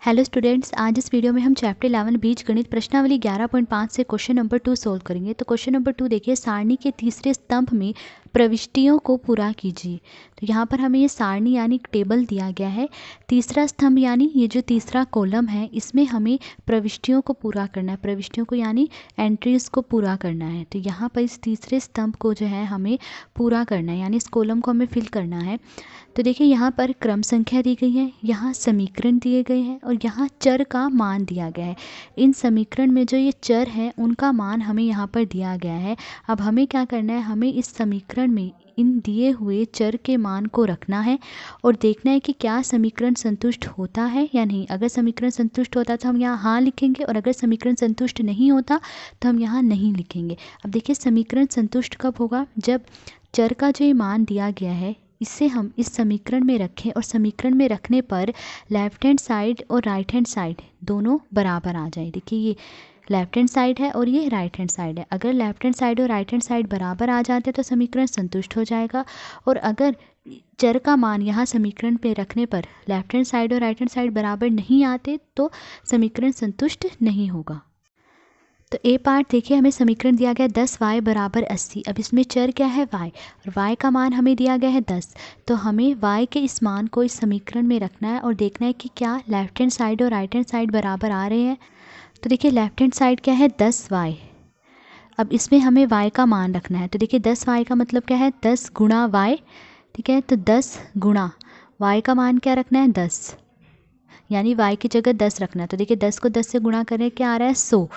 Hello students, आज इस video में हम चैप्टर 11 बीजगणित प्रश्नावली 11.5 से क्वेश्चन नंबर 2 सोल्व करेंगे। तो क्वेश्चन नंबर 2 देखिए, सारणी के तीसरे स्तंभ में प्रविष्टियों को पूरा कीजिए। तो यहाँ पर हमें ये सारणी यानी टेबल दिया गया है। तीसरा स्तंभ यानी ये जो तीसरा कॉलम है, इसमें हमें प्रविष्टियों को पूरा करना है। प्रविष्टियों को यानी एंट्रीज को पूरा करना है। तो यहाँ पर इस तीसरे स्तंभ को जो है हमें पूरा करना है, यानी इस कॉलम को हमें फिल करना है। तो देखिए, यहाँ पर क्रम संख्या दी गई है, यहाँ समीकरण दिए गए हैं और यहाँ चर का मान दिया गया है। इन समीकरण में जो ये चर हैं उनका मान हमें यहाँ पर दिया गया है। अब हमें क्या करना है, हमें इस समीकरण में इन दिए हुए चर के मान को रखना है और देखना है कि क्या समीकरण संतुष्ट होता है या नहीं। अगर समीकरण संतुष्ट होता तो हम यहाँ हाँ लिखेंगे और अगर समीकरण संतुष्ट नहीं होता तो हम यहाँ नहीं लिखेंगे। अब देखिए, समीकरण संतुष्ट कब होगा, जब चर का जो ये मान दिया गया है इसे हम इस समीकरण में रखें और समीकरण में रखने पर लेफ्ट हैंड साइड और राइट हैंड साइड दोनों बराबर आ जाए। देखिए, ये लेफ्ट हैंड साइड है और ये राइट हैंड साइड है। अगर लेफ्ट हैंड साइड और राइट हैंड साइड बराबर आ जाते तो समीकरण संतुष्ट हो जाएगा। और अगर चर का मान यहाँ समीकरण पे रखने पर लेफ्ट हैंड साइड और राइट हैंड साइड बराबर नहीं आते तो समीकरण संतुष्ट नहीं होगा। तो ए पार्ट देखिए, हमें समीकरण दिया गया 10y बराबर 80। अब इसमें चर क्या है, y, और y का मान हमें दिया गया है 10। तो हमें y के इस मान को इस समीकरण में रखना है और देखना है कि क्या लेफ्ट हैंड साइड और राइट हैंड साइड बराबर आ रहे हैं। तो देखिए, लेफ्ट हैंड साइड क्या है 10y। अब इसमें हमें y का मान रखना है। तो देखिए, 10y का मतलब क्या है, 10 गुणा y। ठीक है, तो 10 गुणा y का मान क्या रखना है, 10, यानी y की जगह 10 रखना है। तो देखिए, 10 को 10 से गुणा करें क्या आ रहा है, 100।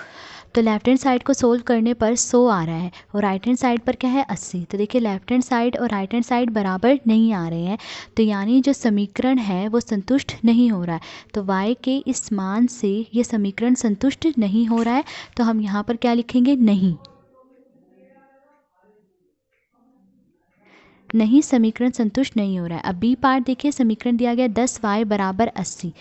तो लेफ्ट हैंड साइड को सोल्व करने पर 100 आ रहा है और राइट हैंड साइड पर क्या है, 80। तो देखिए, लेफ्ट हैंड साइड और राइट हैंड साइड बराबर नहीं आ रहे हैं, तो यानी जो समीकरण है वो संतुष्ट नहीं हो रहा है। तो y के इस मान से ये समीकरण संतुष्ट नहीं हो रहा है, तो हम यहाँ पर क्या लिखेंगे, नहीं, समीकरण संतुष्ट नहीं हो रहा है। अब बी पार्ट देखिए, समीकरण दिया गया 10y बराबर 80।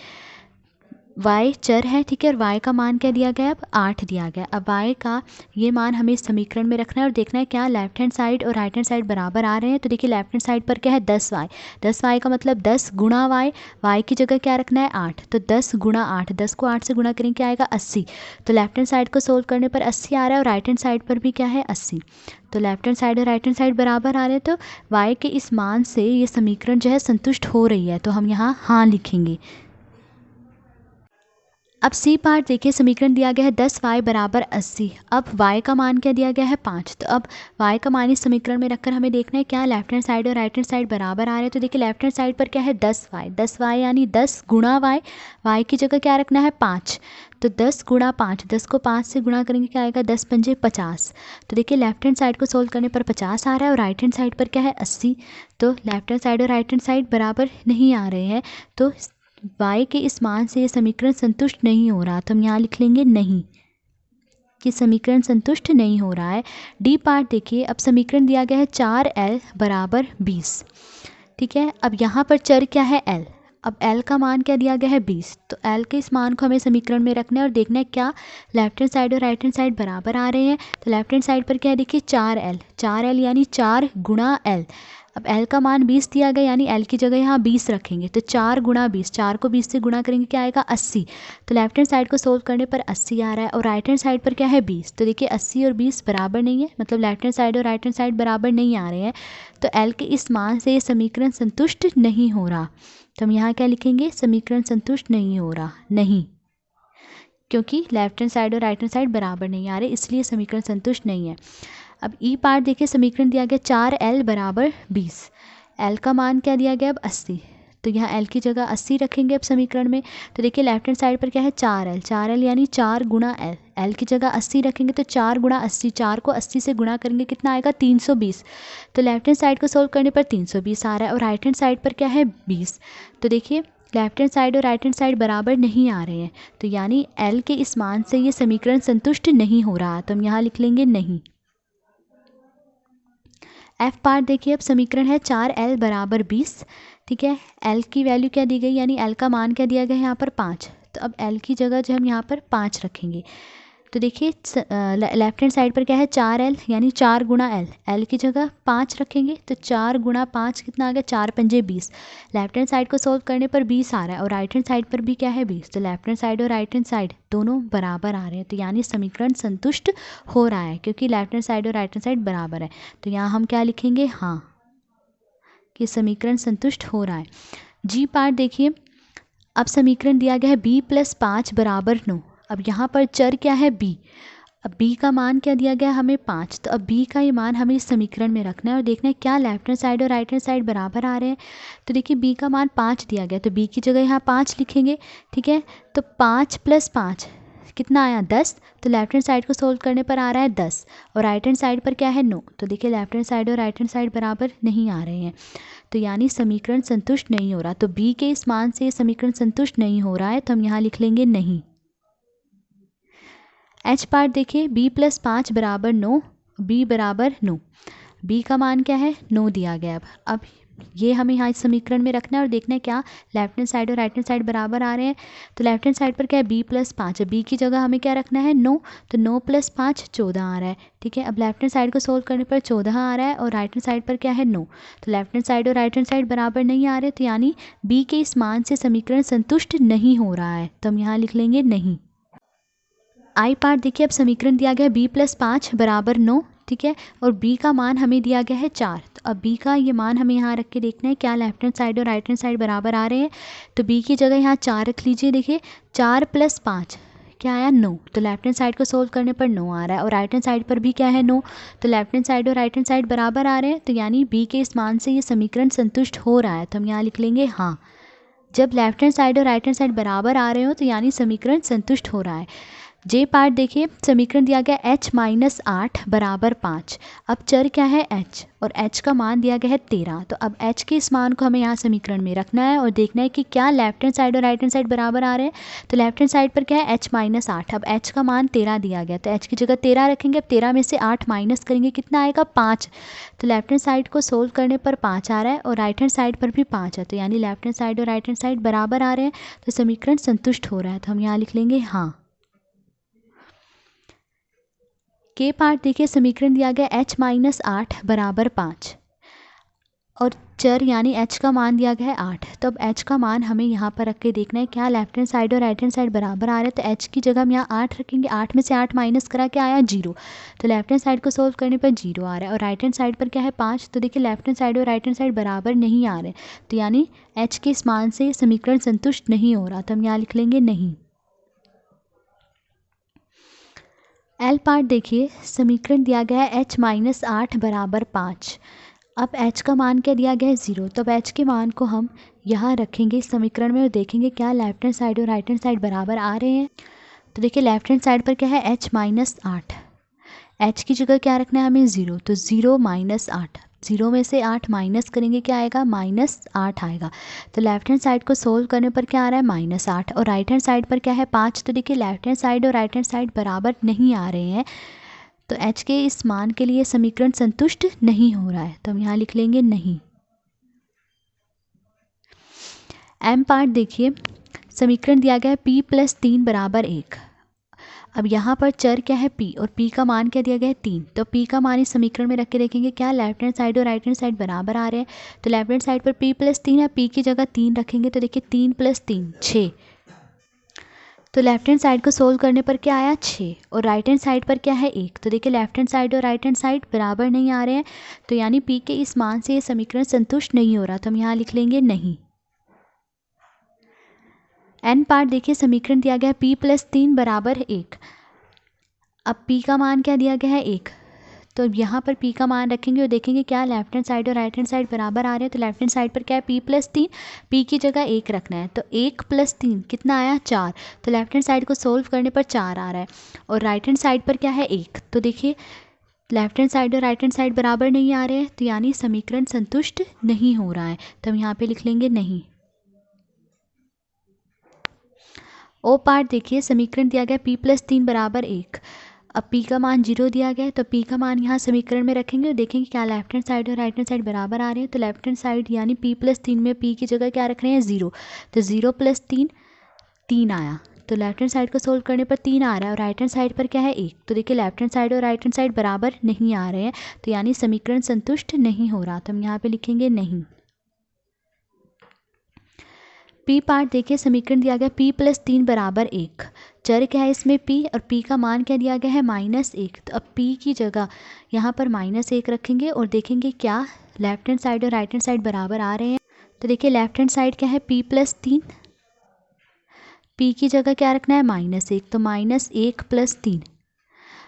y चर है, ठीक है, और y का मान क्या दिया गया है, अब 8 दिया गया। अब y का ये मान हमें इस समीकरण में रखना है और देखना है क्या लेफ्ट हैंड साइड और राइट हैंड साइड बराबर आ रहे हैं। तो देखिए, लेफ्ट हैंड साइड पर क्या है, 10y। 10y का मतलब 10 गुणा y की जगह क्या रखना है, 8। तो 10 गुणा 8, 10 को 8 से गुणा करेंगे क्या आएगा, 80। तो लेफ्ट हैंड साइड को सोल्व करने पर 80 आ रहा है और राइट हैंड साइड पर भी क्या है, 80। तो लेफ्ट हैंड साइड और राइट हैंड साइड बराबर आ रहे हैं, तो y के इस मान से ये समीकरण जो है संतुष्ट हो रही है, तो हम यहाँ हाँ लिखेंगे। अब सी पार्ट देखिए, समीकरण दिया गया है 10y बराबर 80। अब y का मान क्या दिया गया है, 5। तो अब y का मान इस समीकरण में रखकर हमें देखना है क्या लेफ्ट हैंड साइड और राइट हैंड साइड बराबर आ रहे हैं। तो देखिए, लेफ्ट हैंड साइड पर क्या है, 10y। 10y यानी 10 गुणा y की जगह क्या रखना है, 5। तो 10 गुणा 5, 10 को 5 से गुणा करेंगे क्या आएगा, 10 पंजे 50। तो देखिए, लेफ्ट हैंड साइड को सोल्व करने पर 50 आ रहा है और राइट हैंड साइड पर क्या है, 80। तो लेफ्ट हैंड साइड और राइट हैंड साइड बराबर नहीं आ रहे हैं, तो y के इस मान से ये समीकरण संतुष्ट नहीं हो रहा। तो हम यहाँ लिख लेंगे नहीं, कि समीकरण संतुष्ट नहीं हो रहा है। डी पार्ट देखिए, अब समीकरण दिया गया है 4l बराबर 20। ठीक है, अब यहाँ पर चर क्या है, l। अब l का मान क्या दिया गया है, 20। तो l के इस मान को हमें समीकरण में रखना है और देखना है क्या लेफ्ट हैंड साइड और राइट हैंड साइड बराबर आ रहे हैं। तो लेफ्ट हैंड साइड पर क्या है, देखिए 4l। 4l यानी 4 गुणा l। अब l का मान 20 दिया गया, यानी l की जगह यहाँ 20 रखेंगे। तो 4 गुणा 20, 4 को 20 से गुणा करेंगे क्या आएगा, 80। तो लेफ्ट हैंड साइड को सोल्व करने पर 80 आ रहा है और राइट हैंड साइड पर क्या है, 20। तो देखिए, 80 और 20 बराबर नहीं है, मतलब लेफ्ट हैंड साइड और राइट हैंड साइड बराबर नहीं आ रहे हैं। तो l के इस मान से ये समीकरण संतुष्ट नहीं हो रहा। तो हम यहाँ क्या लिखेंगे, समीकरण संतुष्ट नहीं हो रहा, नहीं, क्योंकि लेफ्ट हैंड साइड और राइट हैंड साइड बराबर नहीं आ रहे, इसलिए समीकरण संतुष्ट नहीं है। अब ई पार्ट देखिए, समीकरण दिया गया 4l बराबर 20। l का मान क्या दिया गया, अब 80। तो यहाँ l की जगह 80 रखेंगे अब समीकरण में। तो देखिए, लेफ्ट हैंड साइड पर क्या है, 4l। 4l यानी 4 गुणा l। l की जगह 80 रखेंगे, तो 4 गुणा 80, 4 को 80 से गुणा करेंगे कितना आएगा, 320। तो लेफ्ट हैंड साइड को सोल्व करने पर 320 आ रहा है और राइट हैंड साइड पर क्या है, 20। तो देखिए, लेफ्ट हैंड साइड और राइट हैंड साइड बराबर नहीं आ रहे हैं, तो यानी l के इस मान से ये समीकरण संतुष्ट नहीं हो रहा। तो हम यहाँ लिख लेंगे नहीं। एफ पार्ट देखिए, अब समीकरण है 4l बराबर 20। ठीक है, l की वैल्यू क्या दी गई, यानी l का मान क्या दिया गया है यहाँ पर, 5। तो अब l की जगह जो हम यहाँ पर 5 रखेंगे। तो देखिए लेफ्ट हैंड साइड पर क्या है 4l यानी 4 गुणा l, l की जगह 5 रखेंगे तो 4 गुणा 5 कितना आ गया 4 पंजे 20। लेफ्ट हैंड साइड को सोल्व करने पर 20 आ रहा है और राइट हैंड साइड पर भी क्या है 20, तो लेफ्ट हैंड साइड और राइट हैंड साइड दोनों बराबर आ रहे हैं, तो यानी समीकरण संतुष्ट हो रहा है क्योंकि लेफ्ट हैंड साइड और राइट हैंड साइड बराबर है। तो यहाँ हम क्या लिखेंगे, हाँ कि समीकरण संतुष्ट हो रहा है। जी पार्ट देखिए, अब समीकरण दिया गया है b + 5 = 9। अब यहाँ पर चर क्या है b, अब b का मान क्या दिया गया है हमें 5, तो अब b का ये मान हमें इस समीकरण में रखना है और देखना है क्या लेफ्ट हैंड साइड और राइट हैंड साइड बराबर आ रहे हैं। तो देखिए b का मान 5 दिया गया तो b की जगह यहाँ 5 लिखेंगे, ठीक है। तो 5 + 5 कितना आया 10, तो लेफ्ट हैंड साइड को सोल्व करने पर आ रहा है 10 और राइट हैंड साइड पर क्या है 9। तो देखिए लेफ्ट हैंड साइड और राइट हैंड साइड बराबर नहीं आ रहे हैं, तो यानी समीकरण संतुष्ट नहीं हो रहा। तो b के इस मान से समीकरण संतुष्ट नहीं हो रहा है, तो हम यहाँ लिख लेंगे नहीं। h पार्ट देखिए b + 5 = 9, b = 9, b का मान क्या है 9 दिया गया। अब ये हमें यहाँ इस समीकरण में रखना है और देखना है क्या लेफ्ट हैंड साइड और राइट हैंड साइड बराबर आ रहे हैं। तो लेफ्ट हैंड साइड पर क्या है b + 5 है, b की जगह हमें क्या रखना है 9, तो 9 + 5 14 आ रहा है, ठीक है। अब लेफ्ट हैंड साइड को सोल्व करने पर 14 आ रहा है और राइट हैंड साइड पर क्या है 9, तो लेफ्ट हैंड साइड और राइट हैंड साइड बराबर नहीं आ रहे, तो यानी b के इस मान से समीकरण संतुष्ट नहीं हो रहा है, तो हम यहाँ लिख लेंगे नहीं। आई पार्ट देखिए, अब समीकरण दिया गया है b + 5 = 9, ठीक है, और b का मान हमें दिया गया है 4। तो अब b का ये मान हमें यहाँ रख के देखना है क्या लेफ्ट हैंड साइड और राइट हैंड साइड बराबर आ रहे हैं। तो b की जगह यहाँ 4 रख लीजिए। देखिए 4 + 5 क्या आया 9, तो लेफ्ट हैंड साइड को सोल्व करने पर 9 आ रहा है और राइट हैंड साइड पर भी क्या है 9, तो लेफ्ट हैंड साइड और राइट हैंड साइड बराबर आ रहे हैं, तो यानी b के इस मान से ये समीकरण संतुष्ट हो रहा है, तो हम यहाँ लिख लेंगे हाँ। जब लेफ्ट हैंड साइड और राइट हैंड साइड बराबर आ रहे हो तो यानी समीकरण संतुष्ट हो रहा है। जे पार्ट देखिए, समीकरण दिया गया h - 8 = 5। अब चर क्या है h और h का मान दिया गया है 13, तो अब h के इस मान को हमें यहाँ समीकरण में रखना है और देखना है कि क्या लेफ्ट हैंड साइड और राइट हैंड साइड बराबर आ रहे हैं। तो लेफ्ट हैंड साइड पर क्या है h - 8, अब h का मान 13 दिया गया तो h की जगह 13 रखेंगे। अब 13 में से 8 माइनस करेंगे कितना आएगा 5, तो लेफ्ट हैंड साइड को सोल्व करने पर 5 आ रहा है और राइट हैंड साइड पर भी 5 है, तो यानी लेफ्ट हैंड साइड और राइट हैंड साइड बराबर आ रहे हैं, तो समीकरण संतुष्ट हो रहा है, तो हम यहाँ लिख लेंगे हाँ। के पार्ट देखिए, समीकरण दिया गया h - 8 = 5 और चर यानी h का मान दिया गया है 8, तो अब h का मान हमें यहाँ पर रख के देखना है क्या लेफ्ट हैंड साइड और राइट हैंड साइड बराबर आ रहे हैं। तो h की जगह हम यहाँ 8 रखेंगे, 8 में से 8 माइनस करा क्या आया 0, तो लेफ्ट हैंड साइड को सोल्व करने पर 0 आ रहा है और राइट हैंड साइड पर क्या है 5, तो देखिए लेफ्ट हैंड साइड और राइट हैंड साइड बराबर नहीं आ रहे, तो यानी h के इस मान से समीकरण संतुष्ट नहीं हो रहा, तो हम यहाँ लिख लेंगे नहीं। एल पार्ट देखिए, समीकरण दिया गया है h - 8 = 5। अब h का मान क्या दिया गया है 0, तो अब h के मान को हम यहाँ रखेंगे इस समीकरण में और देखेंगे क्या लेफ्ट हैंड साइड और राइट हैंड साइड बराबर आ रहे हैं। तो देखिए लेफ्ट हैंड साइड पर क्या है h - 8, h की जगह क्या रखना है हमें 0, तो 0 - 8, 0 में से 8 माइनस करेंगे क्या आएगा -8 आएगा। तो लेफ्ट हैंड साइड को सोल्व करने पर क्या आ रहा है -8 और राइट हैंड साइड पर क्या है 5, तो देखिए लेफ्ट हैंड साइड और राइट हैंड साइड बराबर नहीं आ रहे हैं, तो h के इस मान के लिए समीकरण संतुष्ट नहीं हो रहा है, तो हम यहाँ लिख लेंगे नहीं। एम पार्ट देखिए, समीकरण दिया गया है p + 3 = 1। अब यहाँ पर चर क्या है p और p का मान क्या दिया गया है 3, तो p का मान इस समीकरण में रख के देखेंगे क्या लेफ्ट हैंड साइड और राइट हैंड साइड बराबर आ रहे हैं। तो लेफ्ट हैंड साइड पर p + 3 है, p की जगह 3 रखेंगे, तो देखिए 3 + 3 6, तो लेफ्ट हैंड साइड को सोल्व करने पर क्या आया 6 और राइट हैंड साइड पर क्या है 1, तो देखिए लेफ्ट हैंड साइड और राइट हैंड साइड बराबर नहीं आ रहे हैं, तो यानी p के इस मान से ये समीकरण संतुष्ट नहीं हो रहा, तो हम यहाँ लिख लेंगे नहीं। एन पार्ट देखिए, समीकरण दिया गया है p + 3 = 1। अब p का मान क्या दिया गया है 1, तो यहाँ पर p का मान रखेंगे और देखेंगे क्या लेफ्ट हैंड साइड और राइट हैंड साइड बराबर आ रहे हैं। तो लेफ्ट हैंड साइड पर क्या है p + 3, p की जगह 1 रखना है, तो 1 + 3 कितना आया 4, तो लेफ्ट हैंड साइड को सोल्व करने पर 4 आ रहा है और राइट हैंड साइड पर क्या है 1, तो देखिए लेफ्ट हैंड साइड और राइट हैंड साइड बराबर नहीं आ रहे हैं, तो यानी समीकरण संतुष्ट नहीं हो रहा है, तो हम यहाँ पर लिख लेंगे नहीं। ओ पार्ट देखिए, समीकरण दिया गया p + 3 = 1। अब p का मान 0 दिया गया है, तो p का मान यहाँ समीकरण में रखेंगे और देखेंगे क्या लेफ्ट हैंड साइड और राइट हैंड साइड बराबर आ रहे हैं। तो लेफ्ट हैंड साइड यानी p + 3 में p की जगह क्या रख रहे हैं 0, तो 0 + 3 3 आया, तो लेफ्ट हैंड साइड को सोल्व करने पर 3 आ रहा है और राइट हैंड साइड पर क्या है 1। तो देखिए लेफ्ट हैंड साइड और राइट हैंड साइड बराबर नहीं आ रहे हैं, तो यानी समीकरण संतुष्ट नहीं हो रहा, तो हम यहाँ पे लिखेंगे नहीं। पी पार्ट देखिए, समीकरण दिया गया p + 3 = 1। चर क्या है इसमें p, और p का मान क्या दिया गया है -1। तो अब p की जगह यहाँ पर -1 रखेंगे और देखेंगे क्या लेफ्ट हैंड साइड और राइट हैंड साइड बराबर आ रहे हैं। तो देखिए लेफ्ट हैंड साइड क्या है p + 3, p की जगह क्या रखना है -1, तो -1 + 3।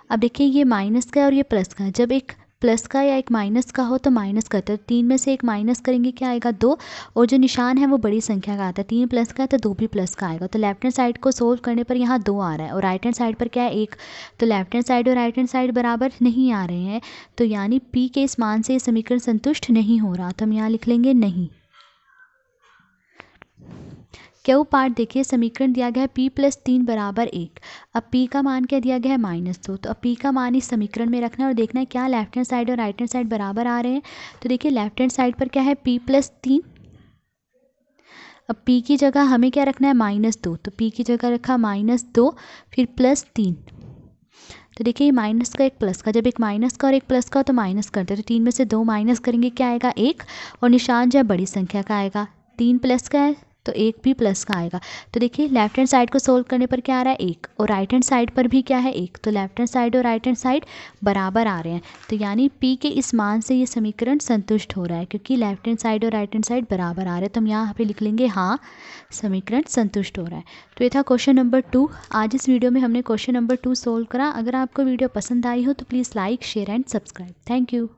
अब देखिए ये माइनस का है और ये प्लस का है, जब एक प्लस का या एक माइनस का हो तो माइनस का, तो 3 में से एक माइनस करेंगे क्या आएगा 2, और जो निशान है वो बड़ी संख्या का आता है, 3 प्लस का है तो 2 भी प्लस का आएगा। तो लेफ्ट हैंड साइड को सोल्व करने पर यहाँ 2 आ रहा है और राइट हैंड साइड पर क्या है 1। तो लेफ्ट हैंड साइड और राइट हैंड साइड बराबर नहीं आ रहे हैं, तो यानी p के इस मान से ये समीकरण संतुष्ट नहीं हो रहा, तो हम यहाँ लिख लेंगे नहीं। क्यू पार्ट देखिए, समीकरण दिया गया है p + 3 = 1। अब p का मान क्या दिया गया है -2, तो अब p का मान इस समीकरण में रखना है और देखना है क्या लेफ्ट हैंड साइड और राइट हैंड साइड बराबर आ रहे हैं। तो देखिए लेफ्ट हैंड साइड पर क्या है p + 3, अब p की जगह हमें क्या रखना है -2, तो p की जगह रखा -2 फिर +3। तो देखिए ये माइनस का एक प्लस का, जब एक माइनस का और एक प्लस का हो तो माइनस करते हैं, तो 3 में से 2 माइनस करेंगे क्या आएगा 1, और निशान जो है बड़ी संख्या का आएगा, 3 प्लस का है तो 1 भी प्लस का आएगा। तो देखिए लेफ्ट हैंड साइड को सोल्व करने पर क्या आ रहा है 1, और राइट हैंड साइड पर भी क्या है 1, तो लेफ्ट हैंड साइड और राइट हैंड साइड बराबर आ रहे हैं, तो यानी p के इस मान से ये समीकरण संतुष्ट हो रहा है, क्योंकि लेफ्ट हैंड साइड और राइट हैंड साइड बराबर आ रहे हैं, तो हम यहाँ पे लिख लेंगे हाँ समीकरण संतुष्ट हो रहा है। तो ये था क्वेश्चन नंबर 2। आज इस वीडियो में हमने क्वेश्चन नंबर 2 सोल्व करा। अगर आपको वीडियो पसंद आई हो तो please like, share and subscribe. Thank you.